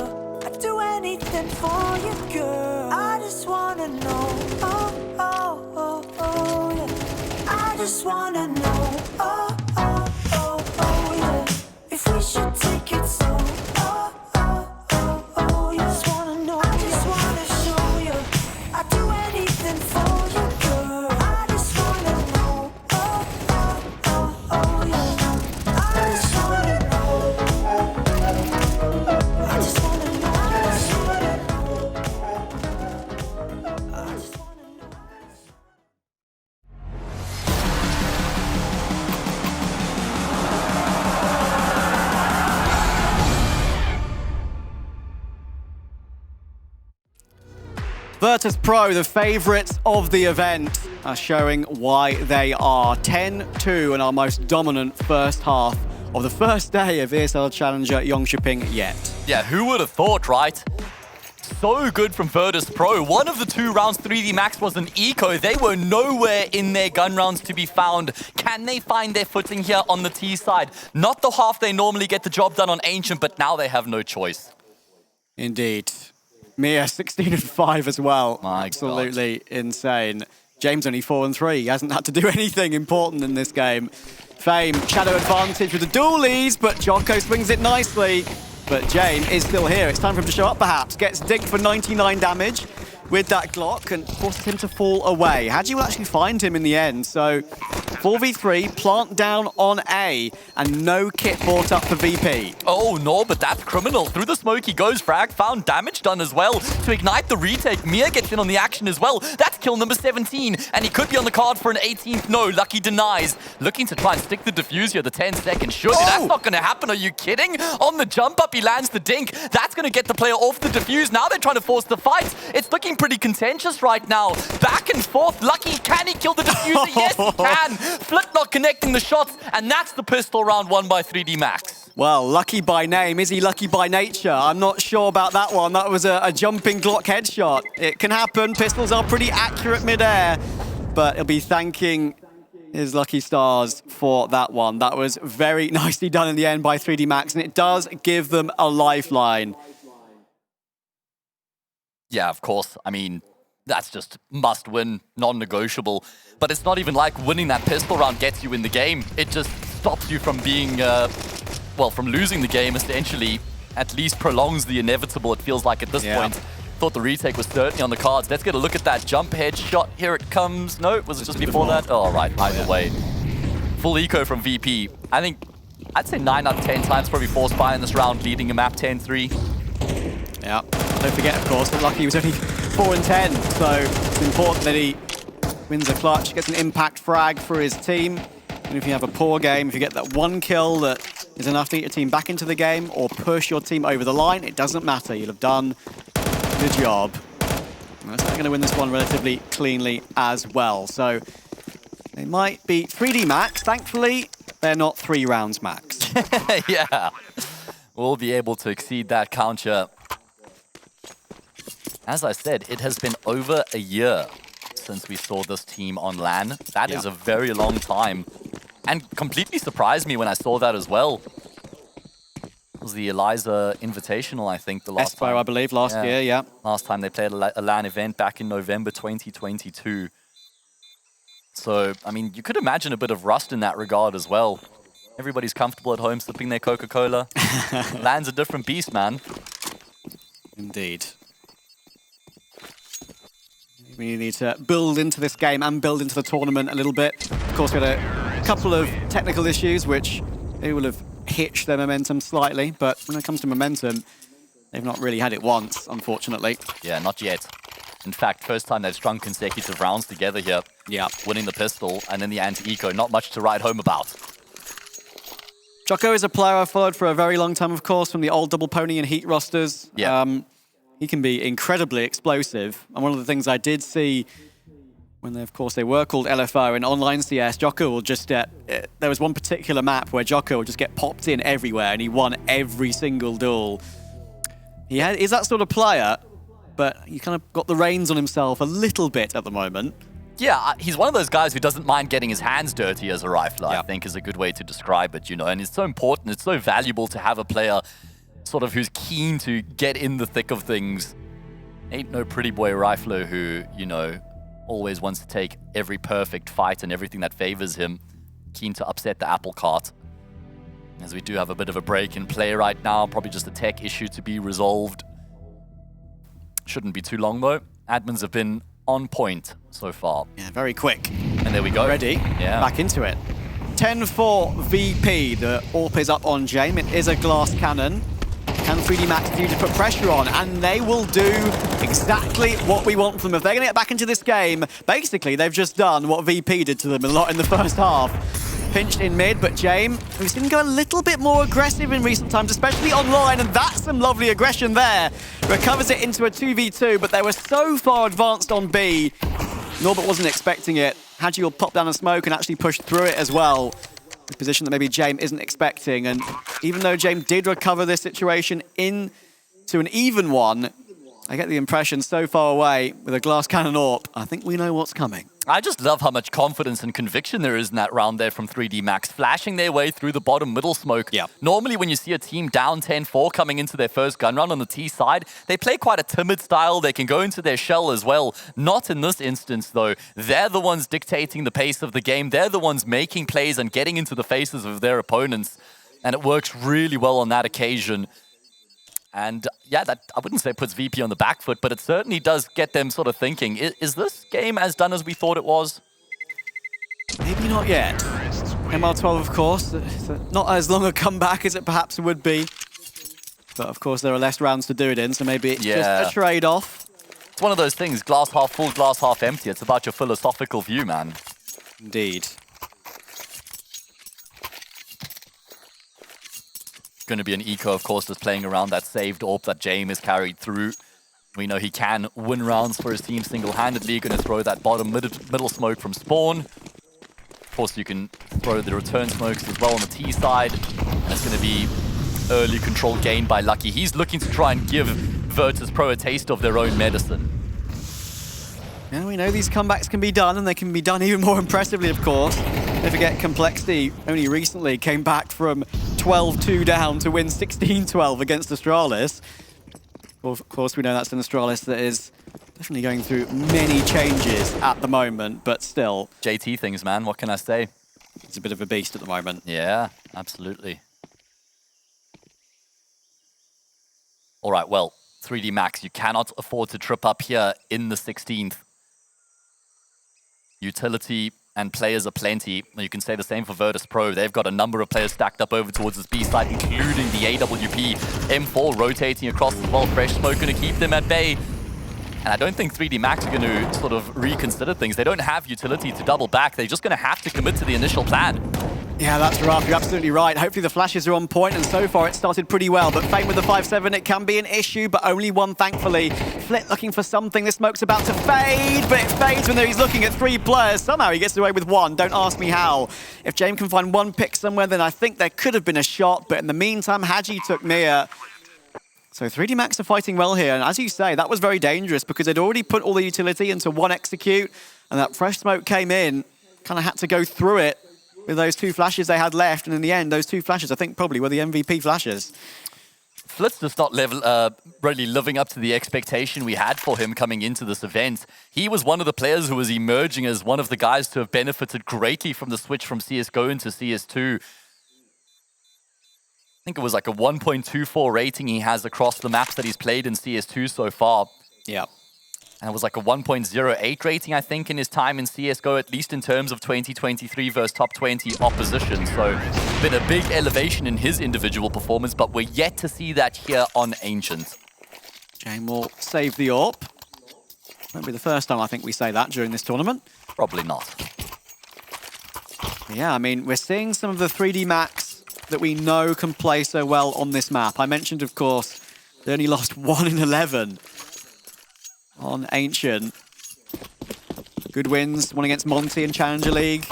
I'd do anything for you, girl. I just wanna know, oh, oh, oh, oh, yeah. I just wanna know, oh, oh, oh, oh, yeah. If we should take it slow, oh, oh, oh, oh, yeah. Just wanna know, I just wanna show you, I'd do anything for you, girl. I just wanna know, oh, oh, oh, oh, yeah. I just wanna know, I just wanna know, I just wanna know, I just wanna know. Virtus.pro, the favourites of the event, are showing why they are 10-2 in our most dominant first half of the first day of ESL Challenger Jönköping yet. Yeah, who would have thought, right? So good from Virtus.pro. One of the 2 rounds, 3D Max was an eco. They were nowhere in their gun rounds to be found. Can they find their footing here on the T side? Not the half they normally get the job done on Ancient, but now they have no choice. Indeed. Mia 16-5 as well. My Absolutely God. Insane. James only 4-3. He hasn't had to do anything important in this game. Fame, shadow advantage with the dualies, but Jocko swings it nicely. But Jane is still here. It's time for him to show up, perhaps. Gets digged for 99 damage with that Glock and forces him to fall away. Haji will actually find him in the end, so 4v3, plant down on A, and no kit brought up for VP. Oh no, but that's criminal. Through the smoke he goes, frag, found damage done as well. To ignite the retake, Mia gets in on the action as well. That's kill number 17, and he could be on the card for an 18th. No, Lucky denies. Looking to try and stick the diffuse here, the 10 seconds. Surely that's not going to happen, are you kidding? On the jump up, he lands the dink. That's going to get the player off the diffuse. Now they're trying to force the fight. It's looking pretty contentious right now. Back and forth, Lucky, can he kill the diffuser? Yes, he can. Flit not connecting the shots, and that's the pistol round won by 3D Max. Well, lucky by name. Is he lucky by nature? I'm not sure about that one. That was a jumping Glock headshot. It can happen. Pistols are pretty accurate mid-air, but he'll be thanking his lucky stars for that one. That was very nicely done in the end by 3D Max, and it does give them a lifeline. Yeah, of course. I mean, that's just must win, non-negotiable. But it's not even like winning that pistol round gets you in the game. It just stops you from being, well, from losing the game, essentially. At least prolongs the inevitable, it feels like at this point. Thought the retake was certainly on the cards. Let's get a look at that jump headshot. Here it comes. No, was it just before that? Oh, right, either way. Full eco from VP. I think, I'd say 9 out of 10 times probably forced by in this round, leading a map 10-3. Yeah, don't forget, of course, that Lucky was only 4 and 10, so it's important that he wins a clutch, gets an impact frag for his team. And if you have a poor game, if you get that one kill that is enough to get your team back into the game or push your team over the line, it doesn't matter. You'll have done the job. And they're going to win this one relatively cleanly as well. So they might beat 3D Max. Thankfully, they're not 3 rounds max. Yeah, we'll be able to exceed that counter. As I said, it has been over a year since we saw this team on LAN. That is a very long time. And completely surprised me when I saw that as well. It was the Eliza Invitational, I think, the last time. I believe, last year, yeah. Last time they played a LAN event back in November 2022. So, I mean, you could imagine a bit of rust in that regard as well. Everybody's comfortable at home sipping their Coca-Cola. LAN's a different beast, man. Indeed. We need to build into this game and build into the tournament a little bit. Of course, we had a couple of technical issues which they will have hitched their momentum slightly, but when it comes to momentum, they've not really had it once, unfortunately. Yeah, not yet. In fact, first time they've strung consecutive rounds together here. Yeah. Winning the pistol and then the anti-eco. Not much to write home about. Jocko is a player I've followed for a very long time, of course, from the old Double Pony and Heat rosters. Yeah. He can be incredibly explosive. And one of the things I did see when, of course, they were called LFO in online CS, Jocko will just get... there was one particular map where Jocko would just get popped in everywhere and he won every single duel. He's that sort of player, but he kind of got the reins on himself a little bit at the moment. Yeah, he's one of those guys who doesn't mind getting his hands dirty as a rifler, I think is a good way to describe it, you know. And it's so important, it's so valuable to have a player sort of who's keen to get in the thick of things. Ain't no pretty boy rifler who, you know, always wants to take every perfect fight and everything that favors him. Keen to upset the apple cart. As we do have a bit of a break in play right now, probably just a tech issue to be resolved. Shouldn't be too long though. Admins have been on point so far. Yeah, very quick. And there we go. Ready? Yeah. Back into it. 10-4 VP. The AWP is up on Jame. It is a glass cannon. Can 3D Max do to put pressure on? And they will do exactly what we want from them. If they're going to get back into this game, basically they've just done what VP did to them a lot in the first half. Pinched in mid, but Jame, we've seen him go a little bit more aggressive in recent times, especially online, and that's some lovely aggression there. Recovers it into a 2v2, but they were so far advanced on B. Norbert wasn't expecting it. Hadji will pop down a smoke and actually push through it as well. A position that maybe Jame isn't expecting. And even though Jame did recover this situation into an even one, I get the impression so far away with a glass cannon AWP, I think we know what's coming. I just love how much confidence and conviction there is in that round there from 3D Max, flashing their way through the bottom middle smoke. Yeah. Normally when you see a team down 10-4 coming into their first gun run on the T side, they play quite a timid style. They can go into their shell as well. Not in this instance though. They're the ones dictating the pace of the game. They're the ones making plays and getting into the faces of their opponents. And it works really well on that occasion. And yeah, that I wouldn't say puts VP on the back foot, but it certainly does get them sort of thinking, is this game as done as we thought it was? Maybe not yet. MR12, of course, not as long a comeback as it perhaps would be. But of course, there are less rounds to do it in, so maybe it's just a trade-off. It's one of those things, glass half full, glass half empty. It's about your philosophical view, man. Indeed. Going to be an eco, of course, that's playing around that saved AWP that James is carried through. We know he can win rounds for his team single-handedly. Going to throw that bottom middle smoke from spawn. Of course, you can throw the return smokes as well on the T side. And it's going to be early control gained by Lucky. He's looking to try and give Virtus.pro a taste of their own medicine. Yeah, we know these comebacks can be done, and they can be done even more impressively, of course. Don't forget, Complexity only recently came back from 12-2 down to win 16-12 against Astralis. Of course, we know that's an Astralis that is definitely going through many changes at the moment, but still. JT things, man. What can I say? He's a bit of a beast at the moment. Yeah, absolutely. All right, well, 3D Max, you cannot afford to trip up here in the 16th. Utility and players are plenty. You can say the same for Virtus.pro. They've got a number of players stacked up over towards this B side, including the AWP. M4 rotating across as well. Fresh smoke going to keep them at bay. And I don't think 3D Max are going to sort of reconsider things. They don't have utility to double back. They're just going to have to commit to the initial plan. Yeah, that's rough. You're absolutely right. Hopefully the flashes are on point, and so far it started pretty well. But Fame with the 5-7, it can be an issue, but only one, thankfully. Flit looking for something. The smoke's about to fade, but it fades when he's looking at 3 players. Somehow he gets away with 1. Don't ask me how. If James can find 1 pick somewhere, then I think there could have been a shot. But in the meantime, Haji took Mia. So 3D Max are fighting well here. And as you say, that was very dangerous because they'd already put all the utility into 1 execute, and that fresh smoke came in, kind of had to go through it with those 2 flashes they had left, and in the end, those 2 flashes, I think, probably were the MVP flashes. Flit's just not really living up to the expectation we had for him coming into this event. He was one of the players who was emerging as one of the guys to have benefited greatly from the switch from CSGO into CS2. I think it was like a 1.24 rating he has across the maps that he's played in CS2 so far. Yeah. And it was like a 1.08 rating, I think, in his time in CSGO, at least in terms of 2023 versus top 20 opposition. So, been a big elevation in his individual performance, but we're yet to see that here on Ancient. James will save the AWP. Won't be the first time I think we say that during this tournament. Probably not. Yeah, I mean, we're seeing some of the 3D Max that we know can play so well on this map. I mentioned, of course, they only lost 1 in 11. On Ancient. Good wins, one against Monty in Challenger League.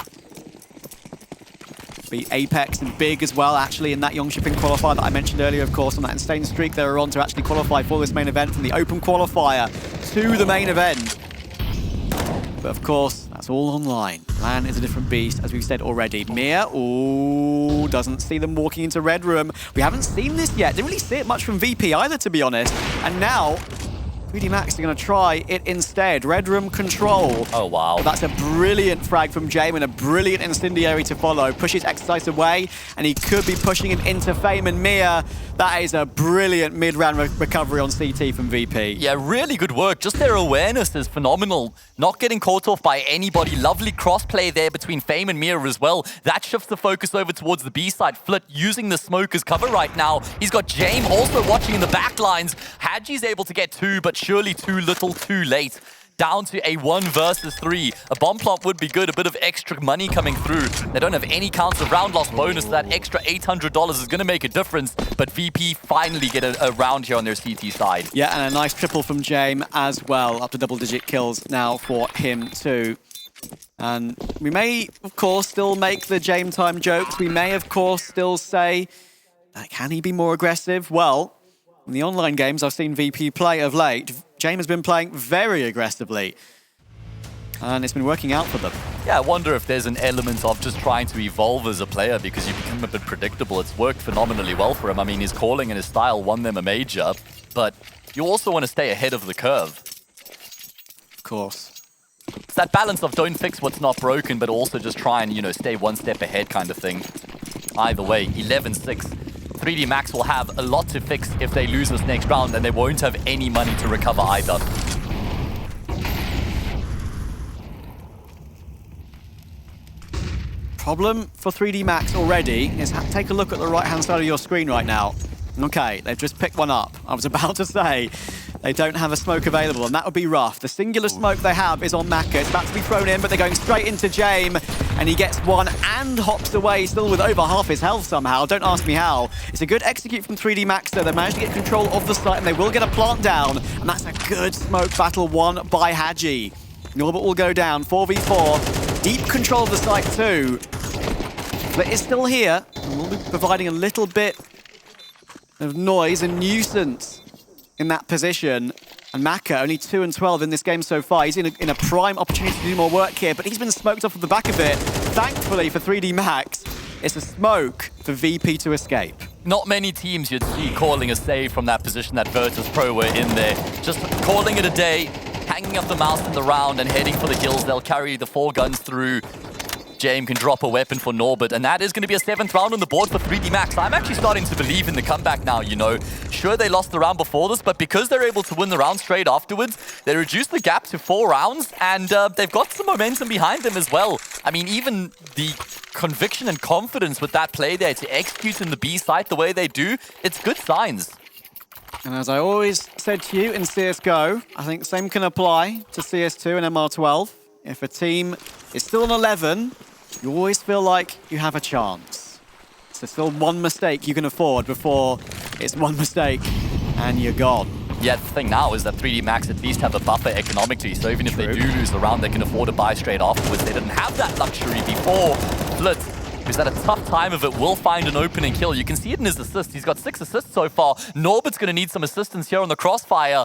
Beat Apex and Big as well, actually, in that Jönköping qualifier that I mentioned earlier, of course, on that insane streak they were on to actually qualify for this main event from the open qualifier to the main event. But of course, that's all online. Lan is a different beast, as we've said already. Mia, ooh, doesn't see them walking into Red Room. We haven't seen this yet. Didn't really see it much from VP either, to be honest. And now 3D Max are going to try it instead. Red Room control. Oh, wow. That's a brilliant frag from Jame and a brilliant incendiary to follow. Pushes Exercise away, and he could be pushing him into Fame and Mia. That is a brilliant mid-round recovery on CT from VP. Yeah, really good work. Just their awareness is phenomenal. Not getting caught off by anybody. Lovely crossplay there between Fame and Mia as well. That shifts the focus over towards the B side. Flit using the smoke as cover right now. He's got Jame also watching in the back lines. Haji's able to get 2, but surely too little, too late. Down to a 1 versus 3. A bomb plant would be good, a bit of extra money coming through. They don't have any counts of round loss bonus, so that extra $800 is going to make a difference. But VP finally get a round here on their CT side. Yeah, and a nice triple from Jame as well. Up to double-digit kills now for him too. And we may, of course, still make the Jame time jokes. We may, of course, still say, can he be more aggressive? Well, in the online games I've seen VP play of late, Jame has been playing very aggressively. And it's been working out for them. Yeah, I wonder if there's an element of just trying to evolve as a player because you become a bit predictable. It's worked phenomenally well for him. I mean, his calling and his style won them a major, but you also want to stay ahead of the curve. Of course. It's that balance of don't fix what's not broken, but also just try and, stay one step ahead kind of thing. Either way, 11-6. 3D Max will have a lot to fix if they lose this next round, and they won't have any money to recover either. problem for 3D Max already is take a look at the right-hand side of your screen right now. Okay, they've just picked one up. I was about to say they don't have a smoke available, and that would be rough. The singular smoke they have is on Maka. It's about to be thrown in, but they're going straight into Jame, and he gets one and hops away, still with over half his health somehow. Don't ask me how. It's a good execute from 3D Max, though. They managed to get control of the site, and they will get a plant down, and that's a good smoke battle won by Hadji. Norbert will go down, 4v4. Deep control of the site too. But it's still here, and we'll be providing a little bit of noise and nuisance in that position. And Maka, only 2 and 12 in this game so far. He's in a prime opportunity to do more work here, but he's been smoked off of the back of it. Thankfully for 3D Max, it's a smoke for VP to escape. Not many teams you'd see calling a save from that position that Virtus.pro were in there. Just calling it a day, hanging up the mouse in the round and heading for the kills. They'll carry the 4 guns through. Jame can drop a weapon for Norbert, and that is going to be a 7th round on the board for 3D Max. I'm actually starting to believe in the comeback now, you know. Sure, they lost the round before this, but because they're able to win the round straight afterwards, they reduced the gap to 4 rounds, and they've got some momentum behind them as well. I mean, even the conviction and confidence with that play there to execute in the B site the way they do, it's good signs. And as I always said to you in CSGO, I think same can apply to CS2 and MR12. If a team is still on 11, you always feel like you have a chance. So still one mistake you can afford before it's one mistake and you're gone. Yeah, the thing now is that 3D Max at least have a buffer economically, so even if they do lose the round, they can afford to buy straight afterwards. They didn't have that luxury before. Flit, who's at a tough time of it, will find an opening kill. You can see it in his assists. He's got 6 assists so far. Norbert's going to need some assistance here on the crossfire.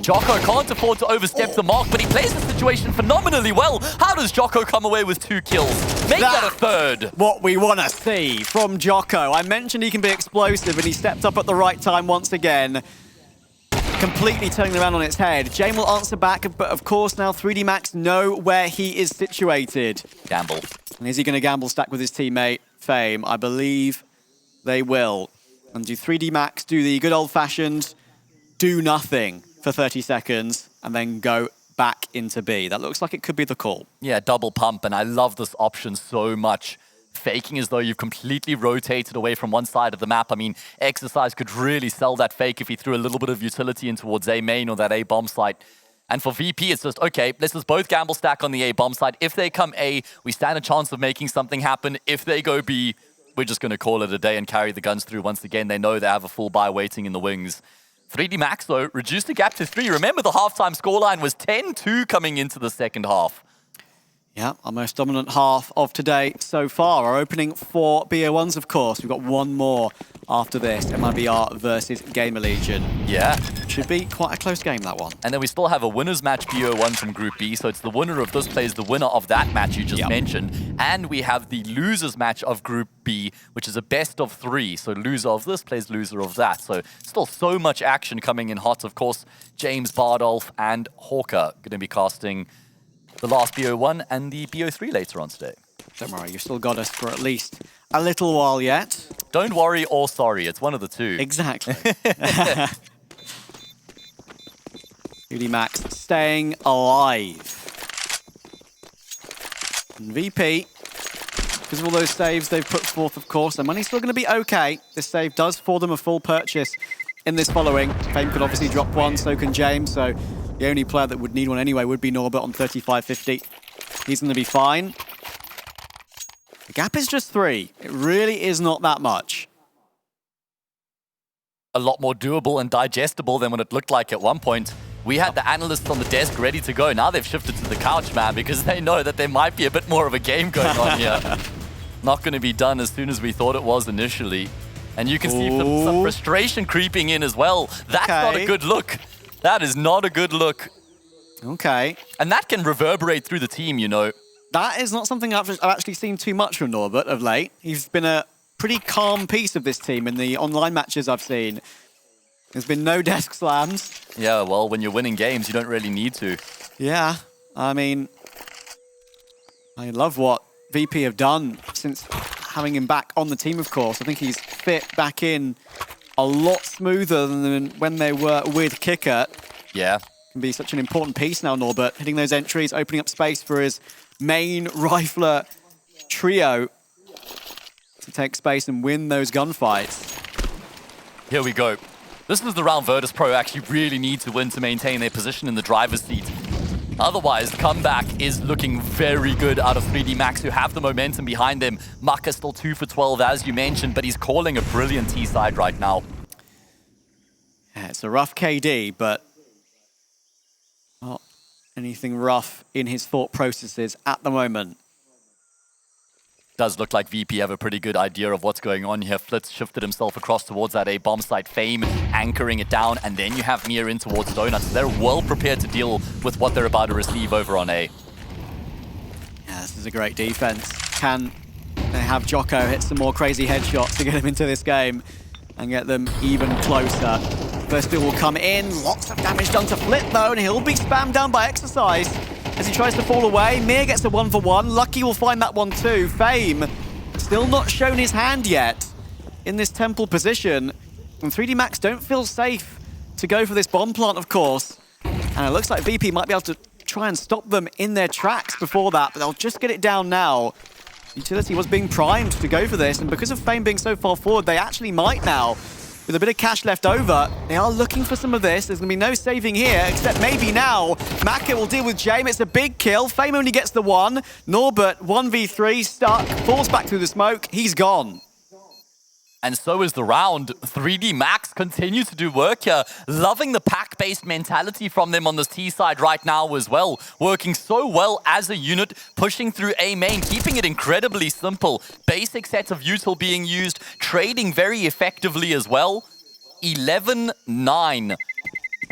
Jocko can't afford to overstep the mark, but he plays the situation phenomenally well. How does Jocko come away with 2 kills? Make that a 3rd. What we want to see from Jocko. I mentioned he can be explosive, and he stepped up at the right time once again, completely turning around on its head. Jame will answer back, but of course now 3D Max know where he is situated. Gamble. And is he going to gamble stack with his teammate, Fame? I believe they will. And do 3D Max do the good old-fashioned do nothing for 30 seconds and then go back into B? That looks like it could be the call. Yeah, double pump, and I love this option so much. Faking as though you've completely rotated away from one side of the map. I mean, Exercise could really sell that fake if he threw a little bit of utility in towards A main or that A bomb site. And for VP, it's just, okay, let's just both gamble stack on the A bomb site. If they come A, we stand a chance of making something happen. If they go B, we're just going to call it a day and carry the guns through. Once again, they know they have a full buy waiting in the wings. 3D Max, though, reduced the gap to 3. Remember, the halftime scoreline was 10-2 coming into the second half. Yeah, our most dominant half of today so far. Our opening 4 BO1s, of course. We've got one more after this. MIBR versus Gamer Legion. Yeah. Should be quite a close game, that one. And then we still have a winners match BO1 from Group B. So it's the winner of this plays the winner of that match you just mentioned. And we have the losers match of Group B, which is a best of 3. So loser of this plays loser of that. So still so much action coming in hot. Of course, James Bardolph and Hawker going to be casting the last BO1 and the BO3 later on today. Don't worry, you've still got us for at least a little while yet. Don't worry or sorry, it's one of the two. Exactly. 3D Max staying alive. And VP, because of all those saves they've put forth, of course, their money's still going to be okay. This save does for them a full purchase in this following. Fame could obviously drop one, so can James, so the only player that would need one anyway would be Norbert on 35.50. He's going to be fine. The gap is just 3. It really is not that much. A lot more doable and digestible than what it looked like at one point. We had the analysts on the desk ready to go. Now they've shifted to the couch, man, because they know that there might be a bit more of a game going on here. Not going to be done as soon as we thought it was initially. And you can see some frustration creeping in as well. That's not a good look. That is not a good look. Okay. And that can reverberate through the team, you know. That is not something I've actually seen too much from Norbert of late. He's been a pretty calm piece of this team in the online matches I've seen. There's been no desk slams. Yeah, well, when you're winning games, you don't really need to. Yeah, I mean, I love what VP have done since having him back on the team, of course. I think he's fit back in a lot smoother than when they were with Kicker. Yeah. Can be such an important piece now, Norbert. Hitting those entries, opening up space for his main rifler trio to take space and win those gunfights. Here we go. This is the round Virtus.pro actually really need to win to maintain their position in the driver's seat. Otherwise, the comeback is looking very good out of 3D Max, who have the momentum behind them. Maka still 2 for 12, as you mentioned, but he's calling a brilliant T-side right now. Yeah, it's a rough KD, but not anything rough in his thought processes at the moment. Does look like VP have a pretty good idea of what's going on here. Flitz shifted himself across towards that A bomb site, Fame anchoring it down, and then you have Mir in towards Donuts. They're well prepared to deal with what they're about to receive over on A. Yeah, this is a great defense. Can they have Jocko hit some more crazy headshots to get him into this game and get them even closer? First two will come in. Lots of damage done to Flit though, and he'll be spammed down by Exercise as he tries to fall away. Mir gets a 1-for-1. Lucky will find that one too. Fame still not shown his hand yet in this temple position. And 3D Max don't feel safe to go for this bomb plant, of course. And it looks like VP might be able to try and stop them in their tracks before that, but they'll just get it down now. Utility was being primed to go for this, and because of Fame being so far forward, they actually might now. With a bit of cash left over, they are looking for some of this. There's going to be no saving here, except maybe now. Maka will deal with Jame. It's a big kill. Fame only gets the one. Norbert, 1v3, stuck, falls back through the smoke. He's gone. And so is the round. 3D Max continue to do work here. Loving the pack-based mentality from them on this T side right now as well. Working so well as a unit, pushing through A main, keeping it incredibly simple. Basic sets of util being used, trading very effectively as well. 11-9.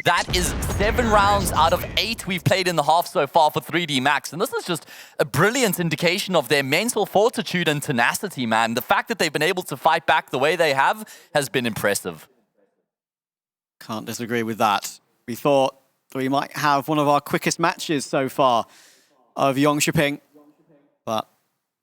That is 7 rounds out of 8 we've played in the half so far for 3D Max. And this is just a brilliant indication of their mental fortitude and tenacity, man. The fact that they've been able to fight back the way they have has been impressive. Can't disagree with that. We thought we might have one of our quickest matches so far of Jönköping. But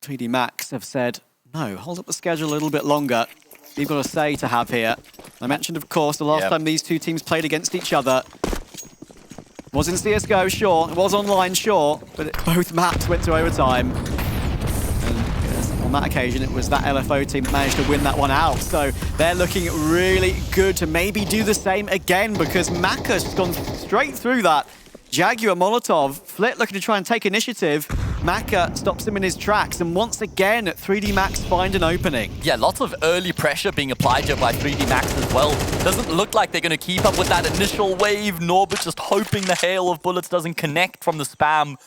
3D Max have said, no, hold up the schedule a little bit longer. We've got a say to have here. I mentioned, of course, the last time these two teams played against each other. It was in CSGO, sure. It was online, sure. But both maps went to overtime. And on that occasion, it was that LFO team that managed to win that one out. So they're looking really good to maybe do the same again, because Maka's gone straight through that. Jaguar Molotov, Flit looking to try and take initiative. Maka stops him in his tracks, and once again, 3D Max find an opening. Yeah, lots of early pressure being applied here by 3D Max as well. Doesn't look like they're going to keep up with that initial wave. Norbert just hoping the hail of bullets doesn't connect from the spam.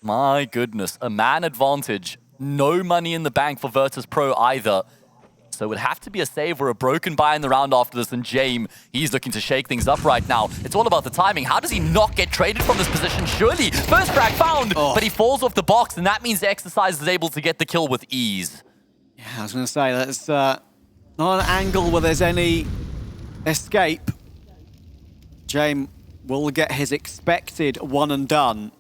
My goodness, a man advantage. No money in the bank for Virtus.pro either. So it would have to be a save or a broken buy in the round after this, and Jame, he's looking to shake things up right now. It's all about the timing. How does he not get traded from this position? Surely, first frag found, but he falls off the box, and that means the Exercise is able to get the kill with ease. Yeah, I was going to say, that's not an angle where there's any escape. Jame will get his expected one and done.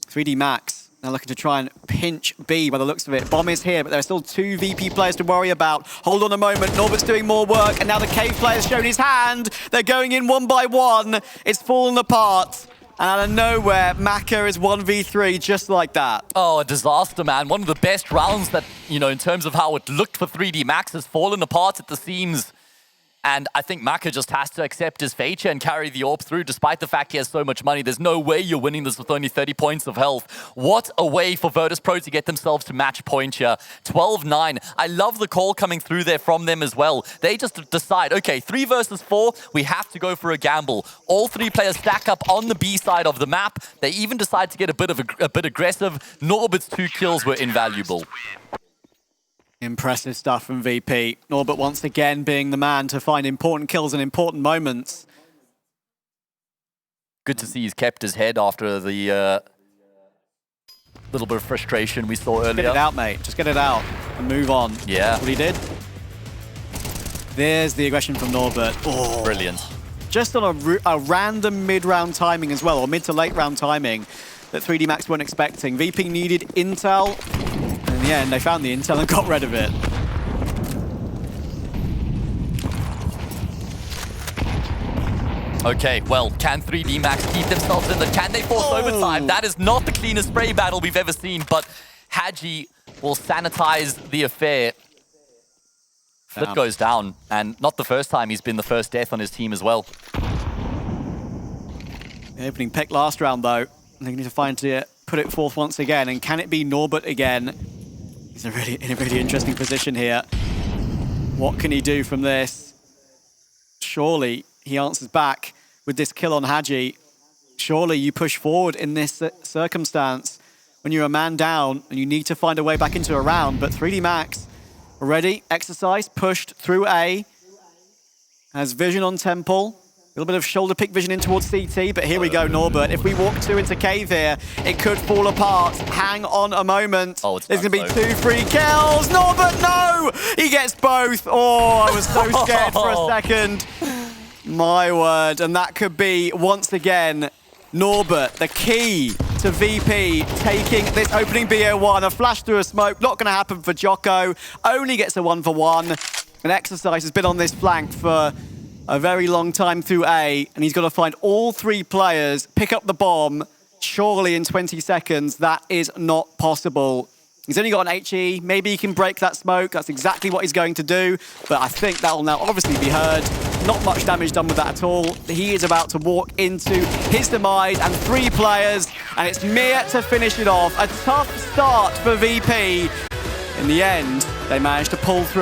3D Max. They're looking to try and pinch B by the looks of it. Bomb is here, but there are still 2 VP players to worry about. Hold on a moment. Norbert's doing more work, and now the Cave player's shown his hand. They're going in one by one. It's fallen apart. And out of nowhere, Maka is 1v3 just like that. Oh, a disaster, man. One of the best rounds that, you know, in terms of how it looked for 3D Max has fallen apart at the seams. And I think Maka just has to accept his fate here and carry the AWP through, despite the fact he has so much money. There's no way you're winning this with only 30 points of health. What a way for Virtus.pro to get themselves to match point here. 12-9. I love the call coming through there from them as well. They just decide, okay, 3 versus 4, we have to go for a gamble. All 3 players stack up on the B side of the map. They even decide to get a bit aggressive. Norbert's 2 kills were invaluable. Impressive stuff from VP. Norbert once again being the man to find important kills and important moments. Good to see he's kept his head after the little bit of frustration we saw earlier. Get it out, mate. Just get it out and move on. Yeah. That's what he did. There's the aggression from Norbert. Oh. Brilliant. Just on a random mid-round timing as well, or mid to late round timing that 3D Max weren't expecting. VP needed intel. In the end, they found the intel and got rid of it. Okay, well, can 3D Max keep themselves in the... Can they force overtime? That is not the cleanest spray battle we've ever seen, but Haji will sanitize the affair. Flit Damn. goes down, and not the first time he's been the first death on his team as well. The opening pick last round, though. They need to find to put it forth once again. And can it be Norbert again? He's in a really interesting position here. What can he do from this? Surely he answers back with this kill on Hadji. Surely you push forward in this circumstance when you're a man down and you need to find a way back into a round. But 3D Max already exercised, pushed through A. Has vision on Temple. A little bit of shoulder pick vision in towards CT, but here we go, Norbert. If we walk 2 into cave here, it could fall apart. Hang on a moment. Oh, it's There's going to be done, 2 free kills. Norbert, no! He gets both. Oh, I was so scared for a second. My word. And that could be, once again, Norbert, the key to VP, taking this opening BO1. A flash through a smoke, not going to happen for Jocko. Only gets a 1-for-1. An exercise has been on this flank for a very long time through A, and he's got to find all 3 players, pick up the bomb, surely in 20 seconds. That is not possible. He's only got an HE. Maybe he can break that smoke. That's exactly what he's going to do, but I think that will now obviously be heard. Not much damage done with that at all. He is about to walk into his demise, and 3 players, and it's Mir to finish it off. A tough start for VP. In the end, they managed to pull through.